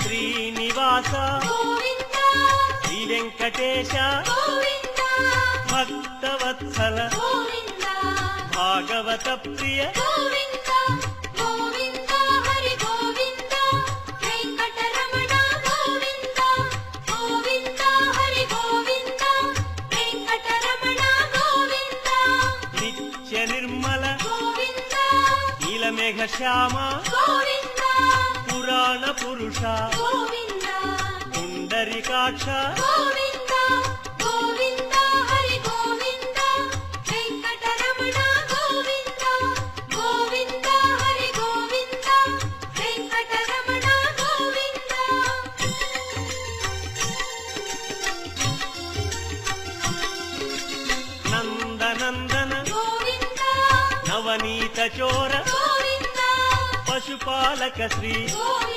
శ్రీనివాస గోవింద శ్రీ వెంకటేశ గోవింద భక్తవత్సల గోవింద భాగవత ప్రియ గోవింద గోవింద హరి గోవింద వెంకటరమణ గోవింద గోవింద హరి గోవింద వెంకటరమణ గోవింద నిత్య నిర్మల గోవింద నీలమేఘ శ్యామ గోవింద పురాణ పురుష గోవింద పుండరీకాక్ష గోవింద గోవింద హరి గోవింద వెంకటరమణ గోవింద గోవింద హరి గోవింద వెంకటరమణ గోవింద నందనందన గోవింద నవనీత చోర గోవింద పశుపాలక శ్రీ గోవింద